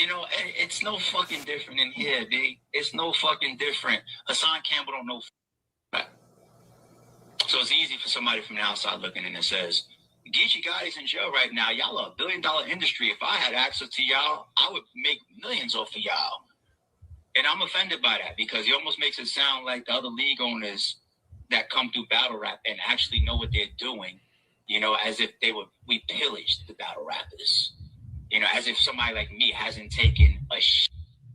You know, it's no fucking different in here, B. It's no fucking different. Haasan Campbell don't know. So it's easy for somebody from the outside looking in and says, Geechi Gotti's in jail right now. Y'all are a billion-dollar industry. If I had access to y'all, I would make millions off of y'all. And I'm offended by that because he almost makes it sound like the other league owners that come through battle rap and actually know what they're doing, you know, as if we pillaged the battle rappers. You know, as if somebody like me hasn't taken a shit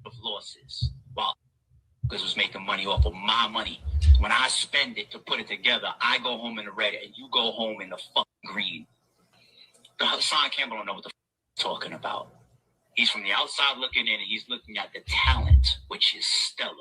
of losses while because was making money off of my money. When I spend it to put it together, I go home in the red and you go home in the fucking green. The Haasan Campbell don't know what the he's talking about. He's from the outside looking in and he's looking at the talent, which is stellar.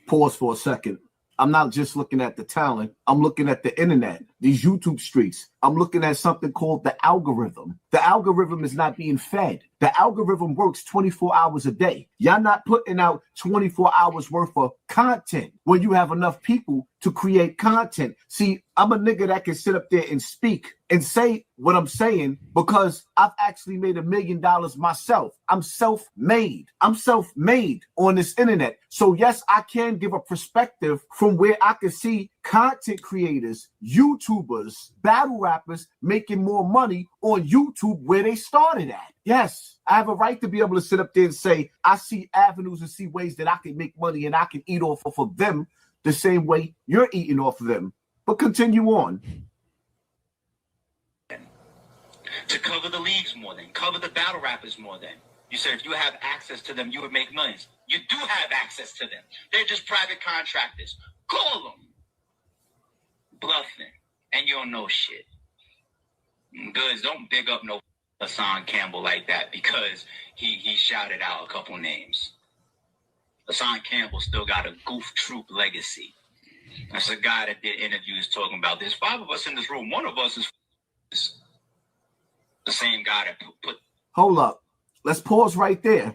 Pause for a second. I'm not just looking at the talent. I'm looking at the internet, these YouTube streets. I'm looking at something called the algorithm. The algorithm is not being fed. The algorithm works 24 hours a day. Y'all not putting out 24 hours worth of content when you have enough people to create content. See, I'm a nigga that can sit up there and speak and say what I'm saying because I've actually made $1 million myself. I'm self-made. I'm self-made on this internet. So yes, I can give a perspective from where I can see content creators, YouTubers, battle rappers making more money on YouTube where they started at. Yes, I have a right to be able to sit up there and say, I see avenues and see ways that I can make money and I can eat off of them the same way you're eating off of them. But continue on. To cover the leagues more than, cover the battle rappers more than. You said if you have access to them, you would make millions. You do have access to them. They're just private contractors. Call them. Bluffing. And you don't know shit. Goods, don't big up no Haasan Campbell like that because he shouted out a couple names. Haasan Campbell still got a goof troop legacy. That's a guy that did interviews talking about there's 5 of us in this room. One of us is the same guy that put. Hold up. Let's pause right there.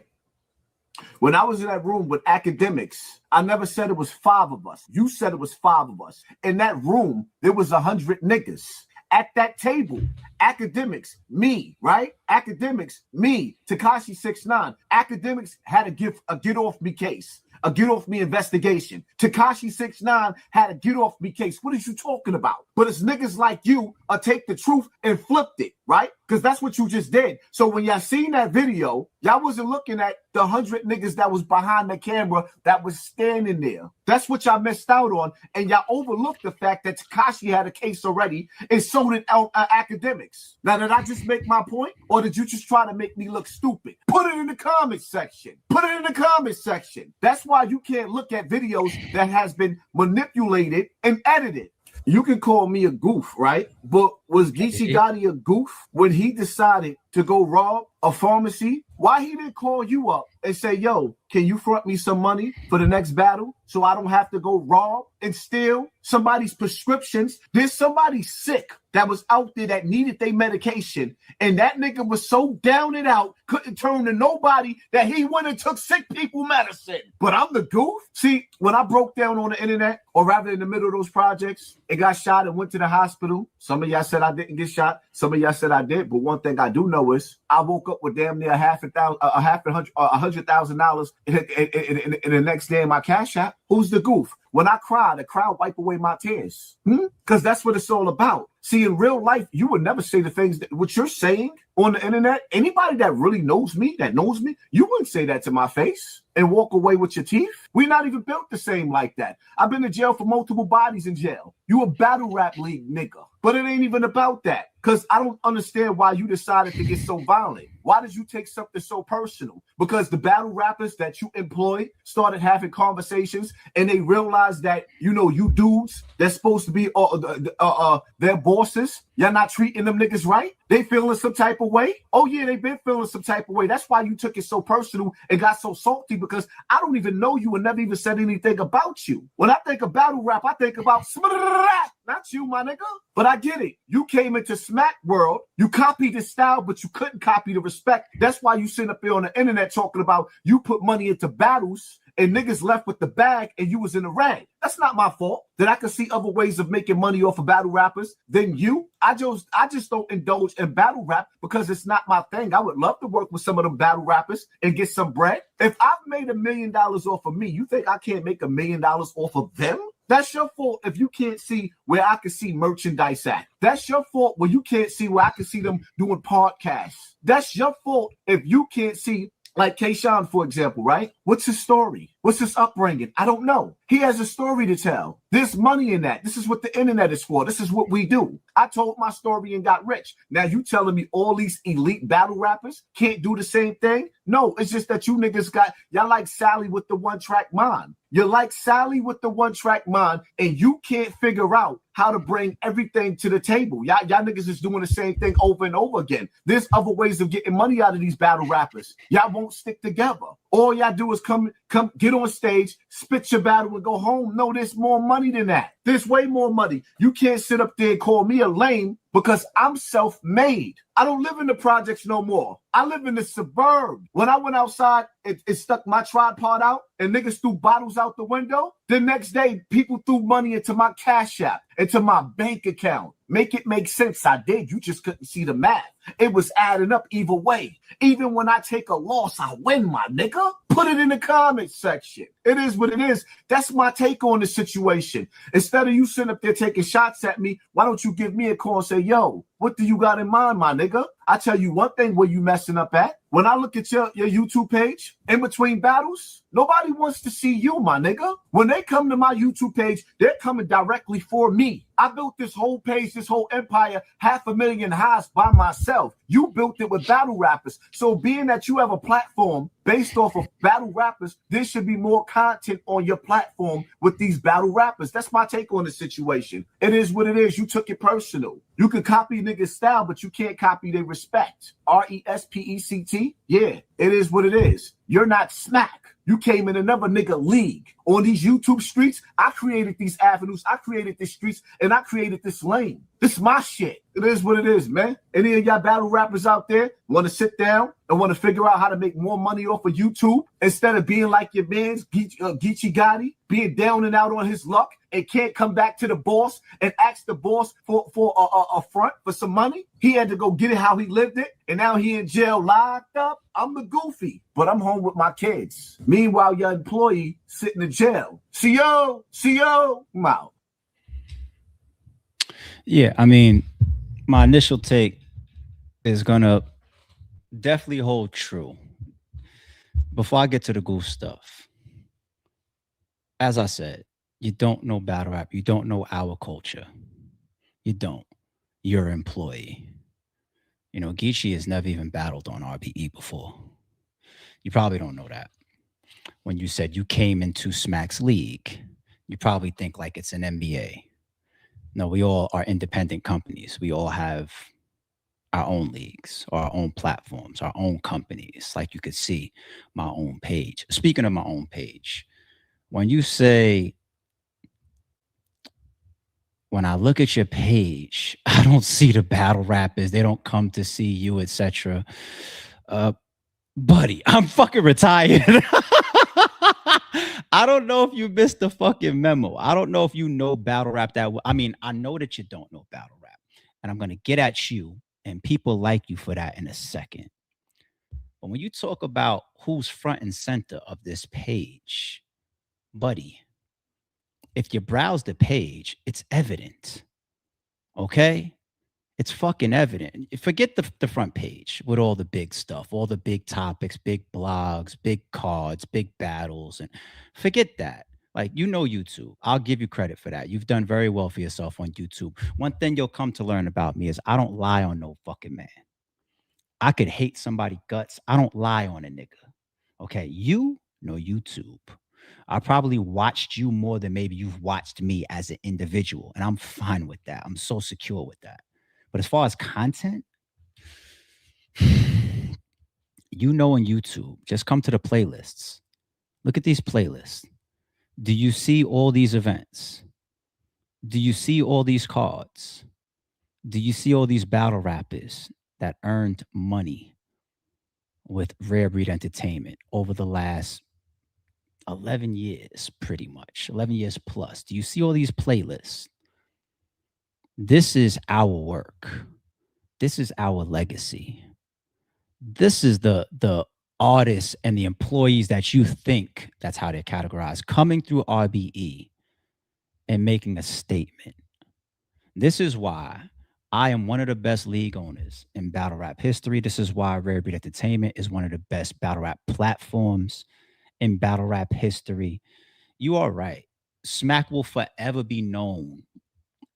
When I was in that room with academics, I never said it was 5 of us. You said it was 5 of us. In that room, there was 100 niggas. At that table, academics, me, right? Academics, me, Tekashi 6ix9ine. Academics had a get off me case, a get off me investigation. Tekashi 6ix9ine had a get off me case. What are you talking about? But it's niggas like you take the truth and flipped it, right? Because that's what you just did. So when y'all seen that video, y'all wasn't looking at the 100 niggas that was behind the camera that was standing there. That's what y'all missed out on. And y'all overlooked the fact that Tekashi had a case already and so did academics. Now, did I just make my point? Or did you just try to make me look stupid? Put it in the comments section. Put it in the comments section. That's why you can't look at videos that has been manipulated and edited. You can call me a goof, right? But was Geechi Gotti a goof when he decided to go rob a pharmacy? Why he didn't call you up and say, yo, can you front me some money for the next battle so I don't have to go rob and steal somebody's prescriptions? There's somebody sick that was out there that needed their medication, and that nigga was so down and out, couldn't turn to nobody that he went and took sick people medicine. But I'm the goof? See, when I broke down on the internet, or rather in the middle of those projects, and got shot and went to the hospital, some of y'all said I didn't get shot, some of y'all said I did, but one thing I do know is I woke up with damn near $100,000 in the next day in my cash app. Who's the goof? When I cry, the crowd wipe away my tears. Because that's what it's all about. See, in real life, you would never say the things that what you're saying on the internet. Anybody that really knows me, you wouldn't say that to my face and walk away with your teeth. We're not even built the same like that. I've been to jail for multiple bodies in jail. You a battle rap league nigga. But it ain't even about that. Because I don't understand why you decided to get so violent. Why did you take something so personal? Because the battle rappers that you employed started having conversations and they realized that, you know, you dudes that's supposed to be their bosses, y'all not treating them niggas right? They feeling some type of way? Oh yeah, they been feeling some type of way. That's why you took it so personal and got so salty, because I don't even know you and never even said anything about you. When I think of battle rap, I think about not you, my nigga. But I get it. You came into Smack world, you copied the style, but you couldn't copy the respect. That's why you sit up here on the internet talking about you put money into battles and niggas left with the bag and you was in the rag. That's not my fault. That I could see other ways of making money off of battle rappers than you. I just don't indulge in battle rap because it's not my thing. I would love to work with some of them battle rappers and get some bread. If I've made $1 million off of me, you think I can't make $1 million off of them? That's your fault if you can't see where I can see merchandise at. That's your fault when you can't see where I can see them doing podcasts. That's your fault if you can't see, like Kayshawn, for example, right? What's his story? What's his upbringing? I don't know. He has a story to tell. There's money in that. This is what the internet is for. This is what we do. I told my story and got rich. Now you telling me all these elite battle rappers can't do the same thing? No, it's just that you niggas y'all like Sally with the one-track mind. You're like Sally with the one-track mind, and you can't figure out how to bring everything to the table. Y'all niggas is doing the same thing over and over again. There's other ways of getting money out of these battle rappers. Y'all won't stick together. All y'all do is come get on stage, spit your battle, and go home. No, there's more money than that. There's way more money. You can't sit up there and call me a lame because I'm self-made. I don't live in the projects no more. I live in the suburb. When I went outside, it stuck my tripod out and niggas threw bottles out the window. The next day, people threw money into my Cash App, into my bank account. Make it make sense. I did. You just couldn't see the math. It was adding up either way. Even when I take a loss, I win, my nigga. Put it in the comments section. It is what it is. That's my take on the situation. Instead of you sitting up there taking shots at me, why don't you give me a call and say, yo, what do you got in mind, my nigga? I tell you one thing where you messing up at. When I look at your YouTube page, in between battles, nobody wants to see you, my nigga. When they come to my YouTube page, they're coming directly for me. I built this whole page, this whole empire, 500,000 highs by myself. You built it with battle rappers. So being that you have a platform based off of battle rappers, there should be more content on your platform with these battle rappers. That's my take on the situation. It is what it is. You took it personal. You can copy niggas' style, but you can't copy their respect. RESPECT? Yeah, it is what it is. You're not Smack. You came in another nigga league. On these YouTube streets, I created these avenues, I created these streets, and I created this lane. This is my shit. It is what it is, man. Any of y'all battle rappers out there want to sit down and want to figure out how to make more money off of YouTube instead of being like your man's Geechi Gotti, being down and out on his luck and can't come back to the boss and ask the boss for a front for some money? He had to go get it how he lived it, and now he in jail locked up. I'm the goofy, but I'm home with my kids. Meanwhile, your employee sitting in jail. CO, I'm out. Yeah, I mean, my initial take is gonna definitely hold true. Before I get to the goof stuff, as I said, you don't know battle rap. You don't know our culture. You don't. You're an employee. You know, Geechi has never even battled on RBE before. You probably don't know that. When you said you came into Smack's league, you probably think like it's an NBA. No, we all are independent companies. We all have our own leagues, or our own platforms, our own companies. Like you could see my own page. Speaking of my own page, when you say, when I look at your page, I don't see the battle rappers. They don't come to see you, etc. Buddy, I'm fucking retired. I don't know if you missed the fucking memo. I don't know if you know battle rap that well. I mean, I know that you don't know battle rap, and I'm going to get at you and people like you for that in a second. But when you talk about who's front and center of this page, buddy, if you browse the page, it's evident. Okay? It's fucking evident. Forget the front page with all the big stuff, all the big topics, big blogs, big cards, big battles, and forget that. Like, you know YouTube. I'll give you credit for that. You've done very well for yourself on YouTube. One thing you'll come to learn about me is I don't lie on no fucking man. I could hate somebody guts. I don't lie on a nigga. Okay, you know YouTube. I probably watched you more than maybe you've watched me as an individual, and I'm fine with that. I'm so secure with that. But as far as content, you know, on YouTube, just come to the playlists. Look at these playlists. Do you see all these events? Do you see all these cards? Do you see all these battle rappers that earned money with Rare Breed Entertainment over the last 11 years, pretty much. 11 years plus. Do you see all these playlists? This is our work. This is our legacy. This is the artists and the employees that you think that's how they're categorized coming through RBE and making a statement. This is why I am one of the best league owners in battle rap history. This is why Rare Breed Entertainment is one of the best battle rap platforms in battle rap history. You are right. Smack will forever be known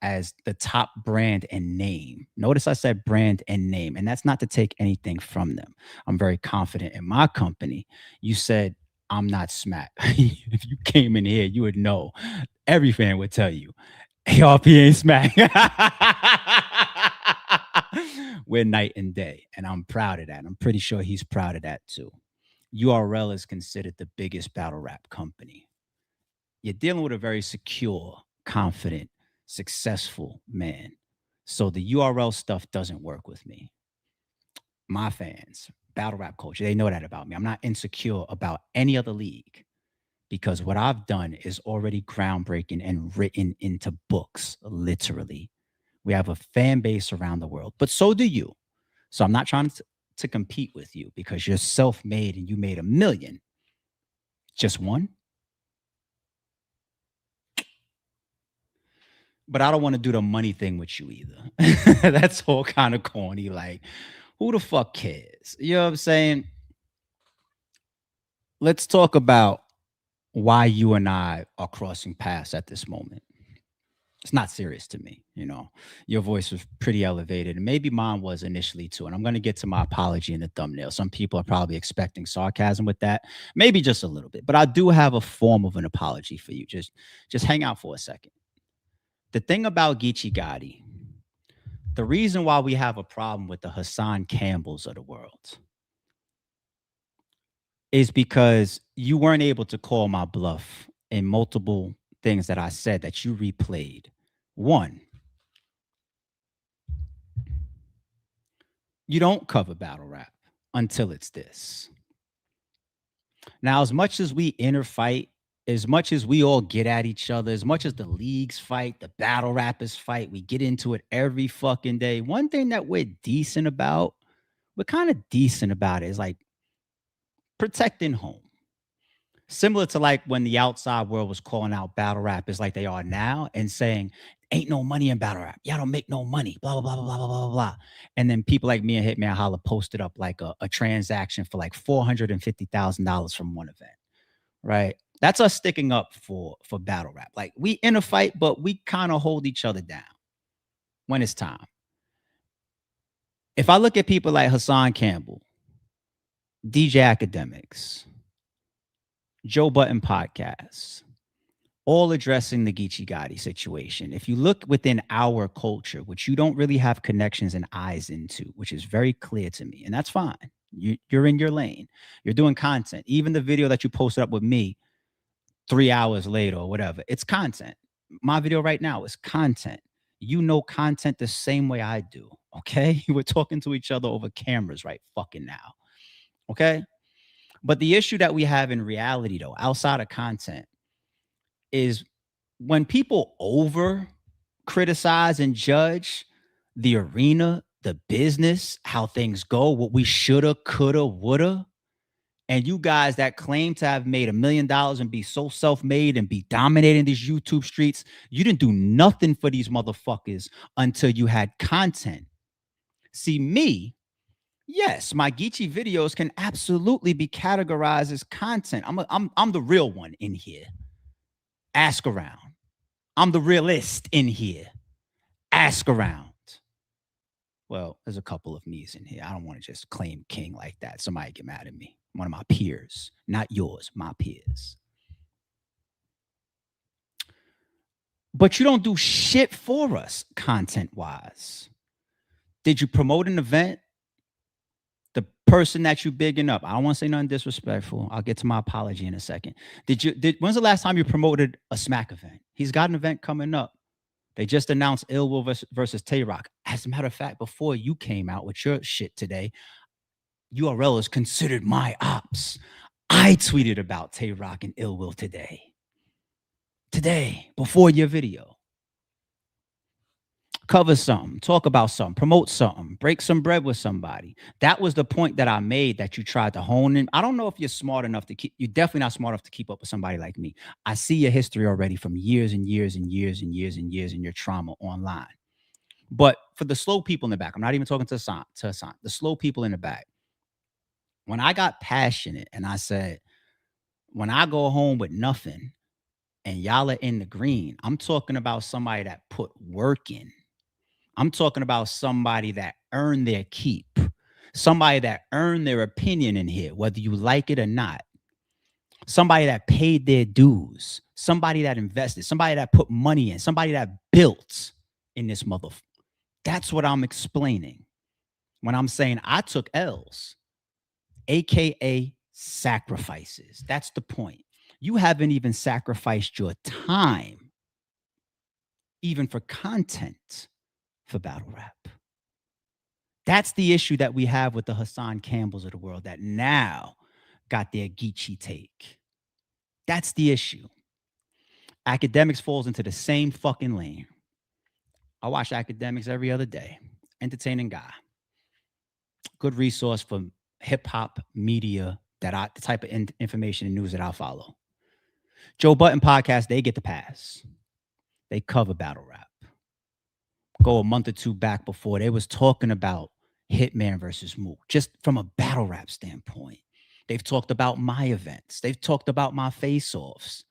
as the top brand and name. Notice I said brand and name, and that's not to take anything from them. I'm very confident in my company. You said, I'm not Smack. If you came in here, you would know. Every fan would tell you, ARP ain't Smack. We're night and day, and I'm proud of that. I'm pretty sure he's proud of that too. URL is considered the biggest battle rap company. You're dealing with a very secure, confident, successful man. So the URL stuff doesn't work with me. My fans, battle rap culture, they know that about me. I'm not insecure about any other league because what I've done is already groundbreaking and written into books, literally. We have a fan base around the world, but so do you. So I'm not trying to compete with you because you're self-made and you made $1 million. Just one? But I don't want to do the money thing with you either. That's all kind of corny. Like, who the fuck cares? You know what I'm saying? Let's talk about why you and I are crossing paths at this moment. It's not serious to me. You know, your voice was pretty elevated, and maybe mine was initially too. And I'm going to get to my apology in the thumbnail. Some people are probably expecting sarcasm with that, maybe just a little bit. But I do have a form of an apology for you. Just hang out for a second. The thing about Geechi Gotti, the reason why we have a problem with the Haasan Campbells of the world is because you weren't able to call my bluff in multiple things that I said that you replayed. One, you don't cover battle rap until it's this. Now, as much as we inner fight, as much as we all get at each other, as much as the leagues fight, the battle rappers fight, we get into it every fucking day. One thing that we're decent about, we're kind of decent about it, is like protecting home. Similar to like when the outside world was calling out battle rappers like they are now and saying, ain't no money in battle rap. Y'all don't make no money, blah, blah, blah, blah, blah, blah, blah. And then people like me and Hitman Holla posted up like a transaction for like $450,000 from one event, right? That's us sticking up for battle rap. Like we in a fight, but we kind of hold each other down when it's time. If I look at people like Haasan Campbell, DJ Academics, Joe Button Podcasts, all addressing the Geechi Gotti situation. If you look within our culture, which you don't really have connections and eyes into, which is very clear to me, and that's fine. You're in your lane. You're doing content. Even the video that you posted up with me 3 hours later or whatever, it's content. My video right now is content. You know content the same way I do, okay? We're talking to each other over cameras right fucking now, okay? But the issue that we have in reality, though, outside of content, is when people over criticize and judge the arena, the business, how things go, what we shoulda, coulda, woulda, and you guys that claim to have made $1 million and be so self-made and be dominating these YouTube streets, you didn't do nothing for these motherfuckers until you had content. See, me, yes, my Geechi videos can absolutely be categorized as content. I'm the real one in here. Ask around. I'm the realist in here. Ask around. Well, there's a couple of me's in here. I don't want to just claim king like that. Somebody get mad at me. One of my peers, not yours, my peers. But you don't do shit for us content-wise. Did you promote an event? The person that you bigging up, I don't want to say nothing disrespectful. I'll get to my apology in a second. When's the last time you promoted a Smack event? He's got an event coming up. They just announced Ill Will versus Tay-Rock. As a matter of fact, before you came out with your shit today, URL is considered my ops. I tweeted about Tay Rock and Ill Will today. Before your video. Cover something, talk about something, promote something, break some bread with somebody. That was the point that I made that you tried to hone in. I don't know if you're smart enough to keep, you're definitely not smart enough to keep up with somebody like me. I see your history already from years and years and years and years and years and your trauma online. But for the slow people in the back, I'm not even talking to Haasan, the slow people in the back. When I got passionate and I said, when I go home with nothing and y'all are in the green, I'm talking about somebody that put work in. I'm talking about somebody that earned their keep, somebody that earned their opinion in here, whether you like it or not, somebody that paid their dues, somebody that invested, somebody that put money in, somebody that built in this motherfucker. That's what I'm explaining when I'm saying I took L's, AKA sacrifices. That's the point. You haven't even sacrificed your time, even for content, for battle rap. That's the issue that we have with the Haasan Campbells of the world that now got their Geechi take. That's the issue. Academics falls into the same fucking lane. I watch Academics every other day. Entertaining guy. Good resource for hip hop media the type of information and news that I'll follow. Joe Budden podcast, they get the pass. They cover battle rap. Go a month or two back before, they was talking about Hitman versus Mook, just from a battle rap standpoint. They've talked about my events. They've talked about my face-offs.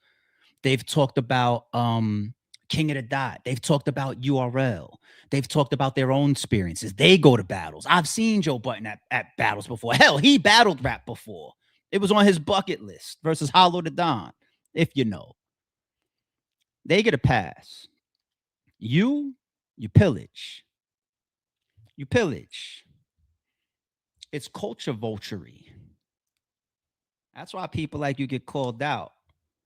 They've talked about King of the Dot. They've talked about URL. They've talked about their own experiences. They go to battles. I've seen Joe Budden at battles before. Hell, he battled rap before. It was on his bucket list versus Hollow the Don, if you know. They get a pass. You pillage. You pillage. It's culture vultury. That's why people like you get called out.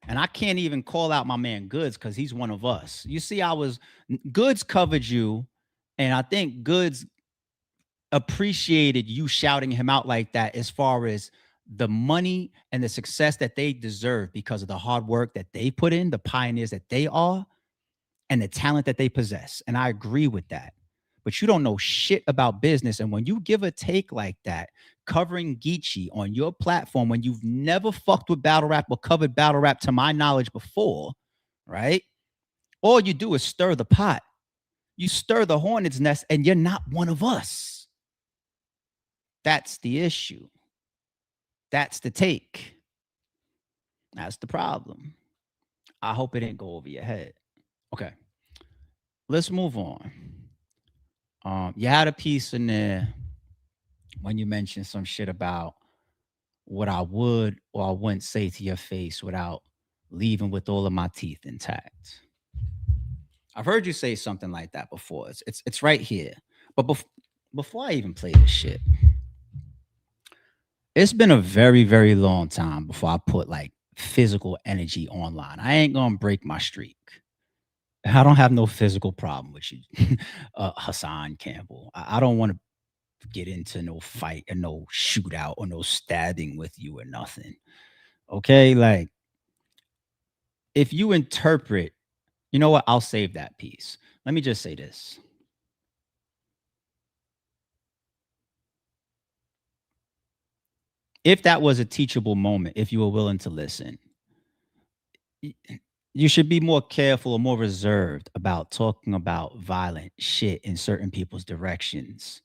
And I can't even call out my man Goods because he's one of us. You see, Goods covered you, and I think Goods appreciated you shouting him out like that as far as the money and the success that they deserve because of the hard work that they put in, the pioneers that they are, and the talent that they possess. And I agree with that. But you don't know shit about business. And when you give a take like that, covering Geechi on your platform, when you've never fucked with battle rap or covered battle rap to my knowledge before, right? All you do is stir the pot. You stir the hornet's nest and you're not one of us. That's the issue. That's the take. That's the problem. I hope it didn't go over your head. Okay. Let's move on. You had a piece in there when you mentioned some shit about what I would or I wouldn't say to your face without leaving with all of my teeth intact. I've heard you say something like that before. It's right here. But before I even play this shit, it's been a very, very long time before I put like physical energy online. I ain't gonna break my streak. I don't have no physical problem with you, Haasan Campbell. I don't want to get into no fight or no shootout or no stabbing with you or nothing. Okay, like if you interpret, you know what? I'll save that piece. Let me just say this. If that was a teachable moment, if you were willing to listen, you should be more careful or more reserved about talking about violent shit in certain people's directions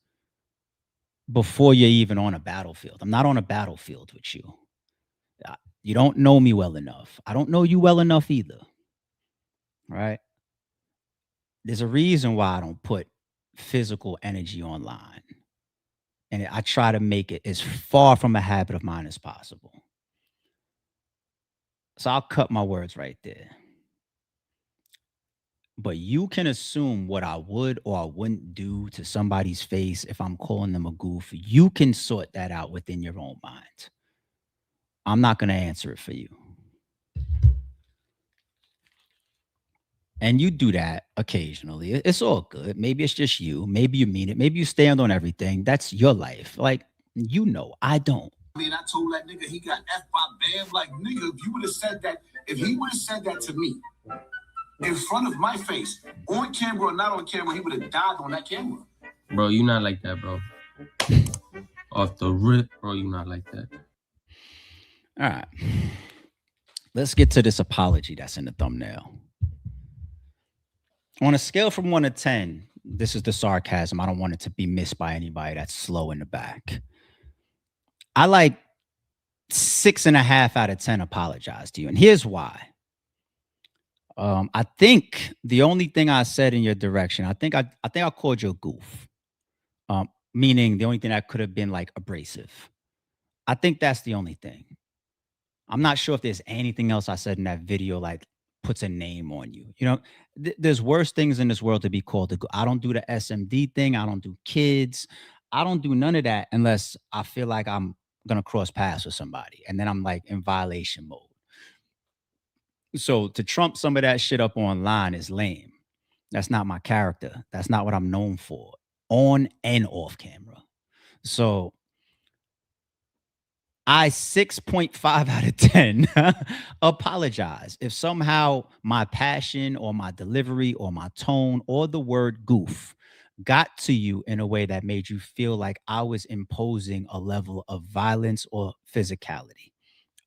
before you're even on a battlefield. I'm not on a battlefield with you. You don't know me well enough. I don't know you well enough either. Right? There's a reason why I don't put physical energy online. And I try to make it as far from a habit of mine as possible. So I'll cut my words right there. But you can assume what I would or I wouldn't do to somebody's face if I'm calling them a goof. You can sort that out within your own mind. I'm not going to answer it for you. And you do that occasionally. It's all good. Maybe it's just you. Maybe you mean it. Maybe you stand on everything. That's your life. Like, you know, I don't. I mean, I told that nigga he got F by Bam. Like, nigga, if you would have said that, if he would have said that to me in front of my face, on camera or not on camera, he would have died on that camera. Bro, you not like that, bro. Off the rip, bro, you not like that. All right. Let's get to this apology that's in the thumbnail. On a scale from 1 to 10, this is the sarcasm. I don't want it to be missed by anybody that's slow in the back. I like 6.5 out of 10 apologize to you. And here's why. I think the only thing I said in your direction, I think I called you a goof. Meaning the only thing that could have been like abrasive. I think that's the only thing. I'm not sure if there's anything else I said in that video like puts a name on you. You know, there's worse things in this world to be called a goof. I don't do the SMD thing. I don't do kids. I don't do none of that unless I feel like I'm gonna cross paths with somebody, and then I'm like in violation mode. So to trump some of that shit up online is lame. That's not my character. That's not what I'm known for, on and off camera. So I 6.5 out of 10 apologize if somehow my passion or my delivery or my tone or the word goof got to you in a way that made you feel like I was imposing a level of violence or physicality.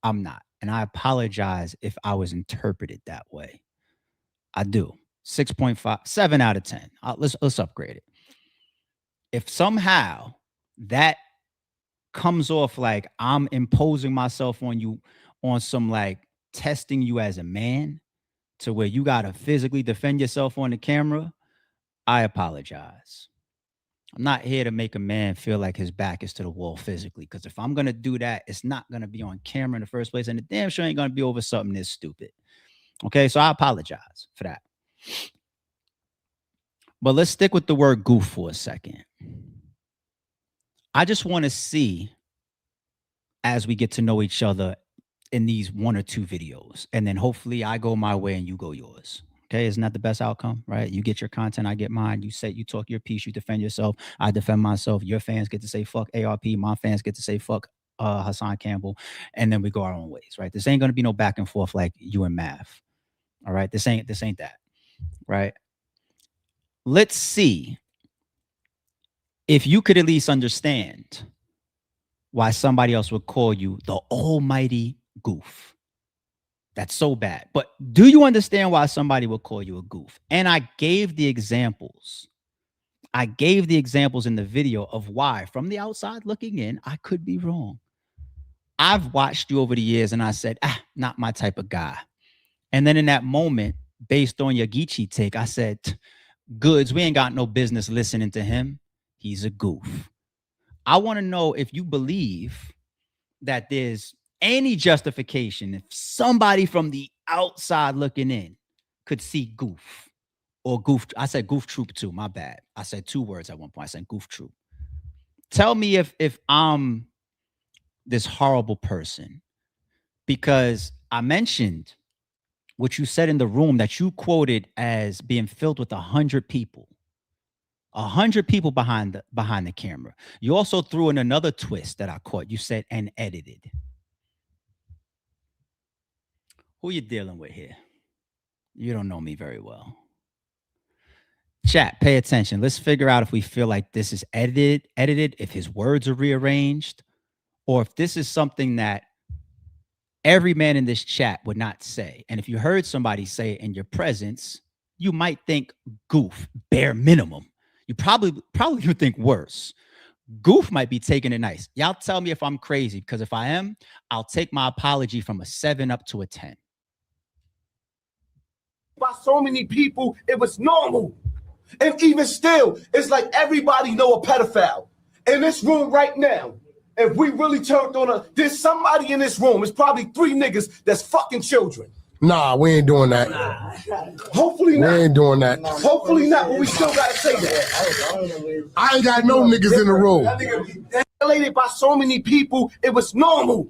I'm not. And I apologize if I was interpreted that way. I do. 6.5, 7 out of 10. Let's upgrade it. If somehow that comes off like I'm imposing myself on you on some like testing you as a man to where you got to physically defend yourself on the camera, I apologize. I'm not here to make a man feel like his back is to the wall physically, because if I'm going to do that, it's not going to be on camera in the first place, and the damn sure ain't going to be over something this stupid. Okay, so I apologize for that. But let's stick with the word goof for a second. I just want to see, as we get to know each other in these 1 or 2 videos, and then hopefully I go my way and you go yours. Okay, isn't that the best outcome, right? You get your content, I get mine. You talk your piece, you defend yourself, I defend myself. Your fans get to say fuck ARP, my fans get to say fuck Haasan Campbell, and then we go our own ways, right? This ain't gonna be no back and forth like you and math. All right, this ain't that, right? Let's see if you could at least understand why somebody else would call you the almighty goof. That's so bad. But do you understand why somebody would call you a goof? And I gave the examples. I gave the examples in the video of why, from the outside looking in, I could be wrong. I've watched you over the years and I said, not my type of guy. And then in that moment, based on your Geechi take, I said, goods, we ain't got no business listening to him. He's a goof. I want to know if you believe that there's any justification if somebody from the outside looking in could see goof or goof. I said goof troop too. My bad. I said 2 words at one point. I said goof troop. Tell me if I'm this horrible person, because I mentioned what you said in the room that you quoted as being filled with 100 people. 100 people behind the camera. You also threw in another twist that I caught. You said and edited. Who you dealing with here? You don't know me very well. Chat, pay attention. Let's figure out if we feel like this is edited, if his words are rearranged, or if this is something that every man in this chat would not say. And if you heard somebody say it in your presence, you might think goof, bare minimum. You probably would think worse. Goof might be taking it nice. Y'all tell me if I'm crazy, because if I am, I'll take my apology from a 7 up to a 10. By so many people, it was normal. And even still, it's like everybody know a pedophile. In this room right now, if we really turned on there's somebody in this room, it's probably 3 niggas that's fucking children. Nah, we ain't doing that. Hopefully not. We ain't doing that. Hopefully not, but we still gotta say that. I ain't got no niggas in the room. Violated by so many people, it was normal.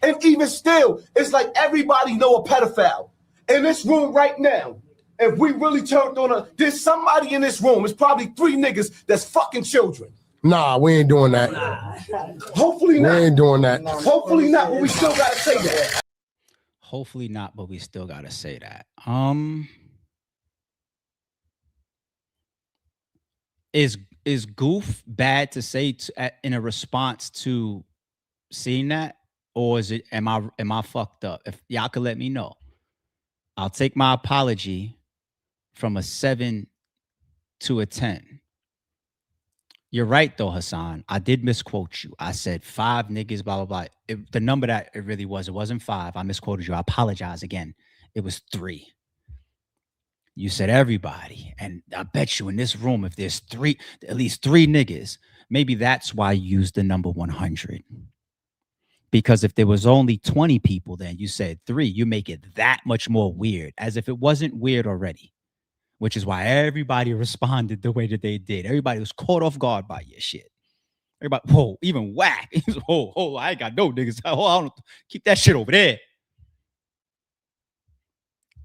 And even still, it's like everybody know a pedophile. In this room right now, if we really turned on there's somebody in this room, it's probably 3 niggas that's fucking children. Nah, we ain't doing that. Hopefully We not. ain't doing that. Hopefully not, but we still gotta say that. Hopefully not, but we still gotta say that. Is goof bad to say in a response to seeing that, or is it am I fucked up? If y'all could let me know, I'll take my apology from a 7 to a 10. You're right though, Haasan. I did misquote you. I said 5 niggas, blah blah blah. The number that it really was, it wasn't 5. I misquoted you. I apologize again. It was 3. You said everybody, and I bet you in this room, if there's at least 3 niggas, maybe that's why you used the number 100. Because if there was only 20 people, then you said 3. You make it that much more weird, as if it wasn't weird already. Which is why everybody responded the way that they did. Everybody was caught off guard by your shit. Everybody, whoa, even whack. Whoa, I ain't got no niggas. I don't keep that shit over there.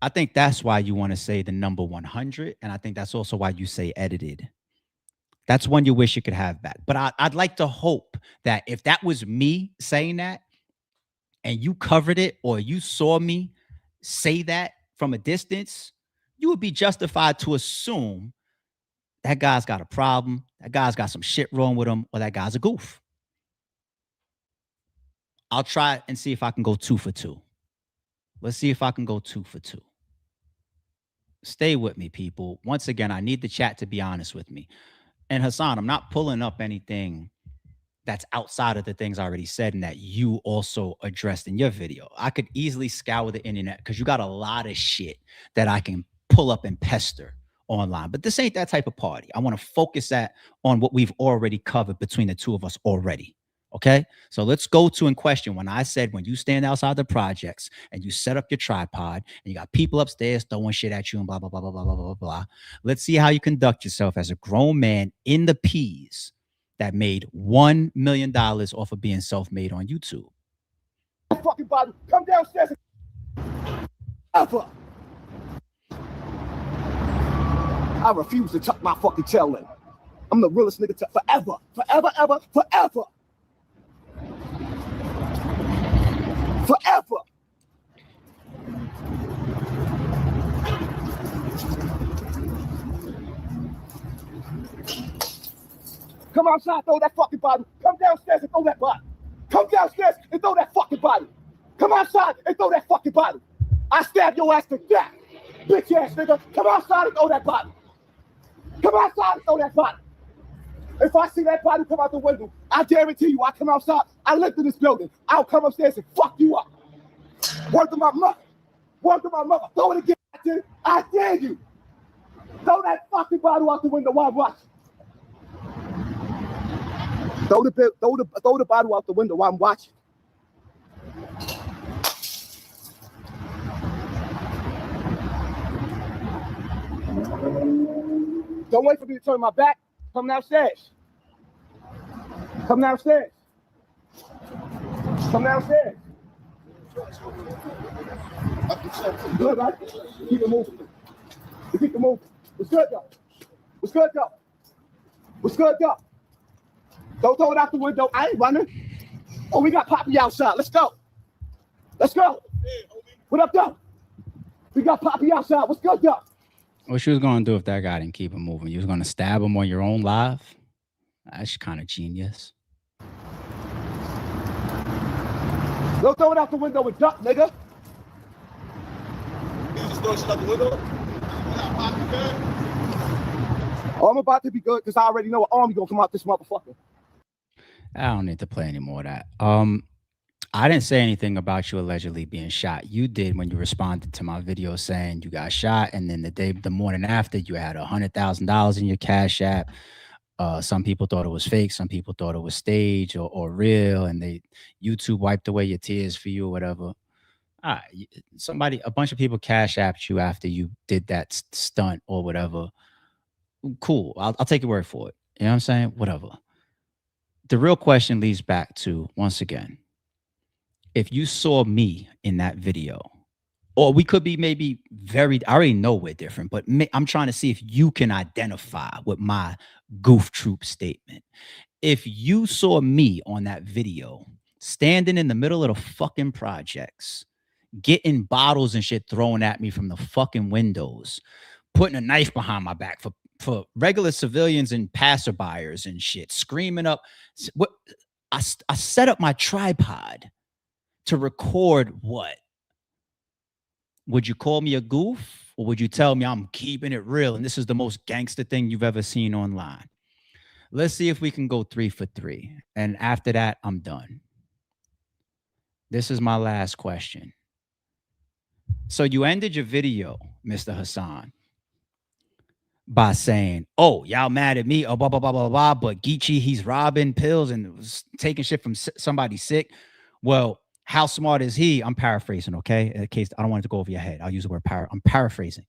I think that's why you want to say the number 100. And I think that's also why you say edited. That's one you wish you could have back. But I'd like to hope that if that was me saying that and you covered it, or you saw me say that from a distance, you would be justified to assume that guy's got a problem, that guy's got some shit wrong with him, or that guy's a goof. I'll try and see if I can go 2 for 2. Let's see if I can go 2 for 2. Stay with me, people. Once again, I need the chat to be honest with me. And Haasan, I'm not pulling up anything that's outside of the things I already said and that you also addressed in your video. I could easily scour the internet because you got a lot of shit that I can pull up and pester online. But this ain't that type of party. I want to focus that on what we've already covered between the two of us already. Okay, so let's go to in question when I said when you stand outside the projects and you set up your tripod and you got people upstairs throwing shit at you and blah, blah, blah, blah, blah, blah, blah, blah. Let's see how you conduct yourself as a grown man in the P's that made $1 million off of being self-made on YouTube. Fucking body, come downstairs. Ever. I refuse to tuck my fucking tail in. I'm the realest nigga forever, forever, ever, forever. Forever. Come outside, throw that fucking body. Come downstairs and throw that body. Come downstairs and throw that fucking body. Come outside and throw that fucking body. I stab your ass to death. Bitch ass nigga. Come outside and throw that body. Come outside and throw that body. If I see that body come out the window, I guarantee you I come outside, I live in this building, I'll come upstairs and fuck you up. Word to my mother. Word to my mother. Throw it again. I dare you. Throw that fucking bottle out the window while I'm watching. Throw the bottle out the window while I'm watching. Don't wait for me to turn my back. Come downstairs. Come downstairs. Come downstairs. Good, right? Keep it moving. Keep it moving. What's good, though? What's good, though? What's good, though? Don't throw it out the window. I ain't running. Oh, we got Poppy outside. Let's go. Let's go. What up, though? We got Poppy outside. What's good, though? What you was going to do if that guy didn't keep him moving? You was going to stab him on your own live? That's kind of genius. Don't throw it out the window and duck, nigga. You just throw shit out the window? Oh, I'm about to be good because I already know an army gonna come out this motherfucker. I don't need to play any more of that. I didn't say anything about you allegedly being shot. You did when you responded to my video saying you got shot, and then the morning after you had $100,000 in your Cash App. Some people thought it was fake. Some people thought it was stage or real, and YouTube wiped away your tears for you or whatever. All right, a bunch of people Cash Apped you after you did that stunt or whatever. Cool. I'll take your word for it. You know what I'm saying? Whatever. The real question leads back to, once again, if you saw me in that video Or we could be maybe I already know we're different, but I'm trying to see if you can identify with my goof troop statement. If you saw me on that video standing in the middle of the fucking projects, getting bottles and shit thrown at me from the fucking windows, putting a knife behind my back for regular civilians and passerbyers and shit, screaming up. I set up my tripod to record what? Would you call me a goof, or would you tell me I'm keeping it real and this is the most gangster thing you've ever seen online? Let's see if we can go 3 for 3. And after that, I'm done. This is my last question. So you ended your video, Mr. Haasan, by saying, oh, y'all mad at me, oh, blah, blah, blah, blah, blah, but Geechi, he's robbing pills and was taking shit from somebody sick. Well, how smart is he? I'm paraphrasing, okay? In case I don't want it to go over your head. I'll use the word I'm paraphrasing.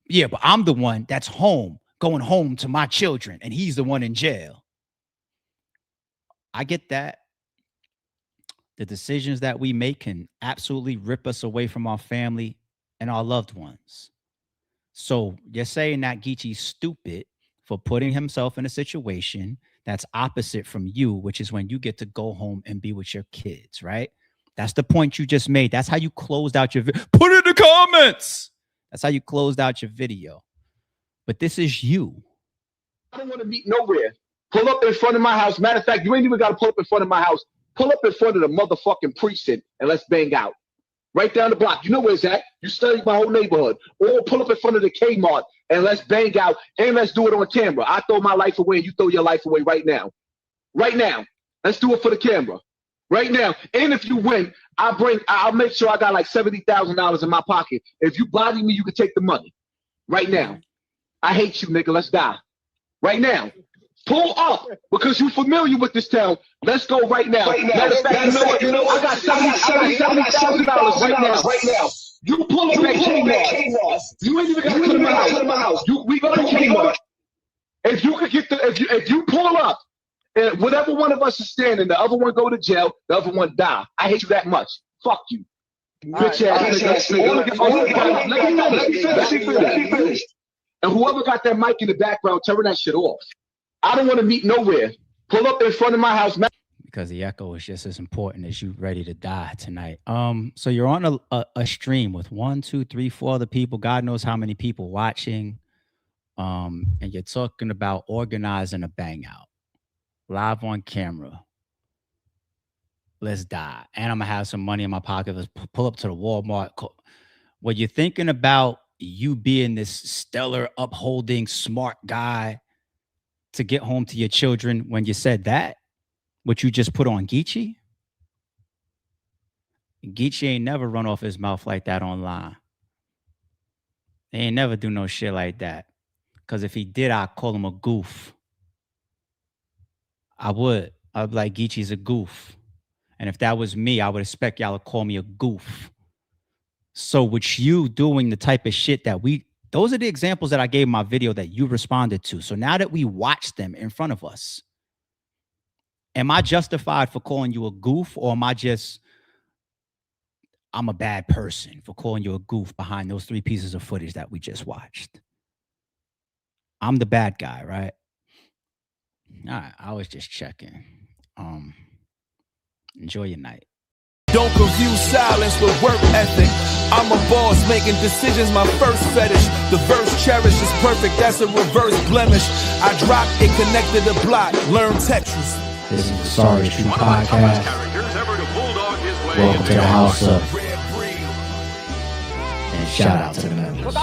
Yeah, but I'm the one that's home, going home to my children, and he's the one in jail. I get that. The decisions that we make can absolutely rip us away from our family and our loved ones. So you're saying that Geechi's stupid for putting himself in a situation that's opposite from you, which is when you get to go home and be with your kids, right? That's the point you just made. That's how you closed out your video. Put it in the comments. That's how you closed out your video. But this is you. I don't want to meet nowhere. Pull up in front of my house. Matter of fact, you ain't even got to pull up in front of my house. Pull up in front of the motherfucking precinct and let's bang out. Right down the block. You know where it's at. You study my whole neighborhood. Or pull up in front of the Kmart and let's bang out and let's do it on camera. I throw my life away and you throw your life away right now. Right now. Let's do it for the camera. Right now. And if you win, I'll make sure I got like $70,000 in my pocket. If you body me, you can take the money. Right now. I hate you, nigga. Let's die. Right now. Pull up because you're familiar with this town. Let's go right now. Matter of fact, you know what? I got $70,000 right now. You pull up at Kmart. You ain't even got to come to my house. We go to Kmart. If you could get if you pull up, and whatever one of us is standing, the other one go to jail, the other one die. I hate you that much. Fuck you. Bitch ass nigga. Let me finish. And whoever got that mic in the background, turn that shit off. I don't want to meet nowhere. Pull up in front of my house. Because the echo is just as important as you ready to die tonight. So you're on a stream with 1, 2, 3, 4 other people. God knows how many people watching. And you're talking about organizing a bang out. Live on camera. Let's die. And I'm going to have some money in my pocket. Let's pull up to the Walmart. When you're thinking about you being this stellar, upholding, smart guy to get home to your children, when you said that, what you just put on Geechi ain't never run off his mouth like that online. He ain't never do no shit like that. Because if he did, I'd call him a goof. I'd be like, Geechi's a goof. And if that was me, I would expect y'all to call me a goof. So with you doing the type of shit that those are the examples that I gave in my video that you responded to. So now that we watch them in front of us, am I justified for calling you a goof, or am I'm a bad person for calling you a goof behind those 3 pieces of footage that we just watched? I'm the bad guy, right? All right, I was just checking. Enjoy your night. Don't confuse silence with work ethic. I'm a boss making decisions, my first fetish. The verse cherished is perfect, that's a reverse blemish. I dropped it, connected the block, learn Tetris. This is the Sorry True Podcast. Welcome to the house of. And shout out to the members.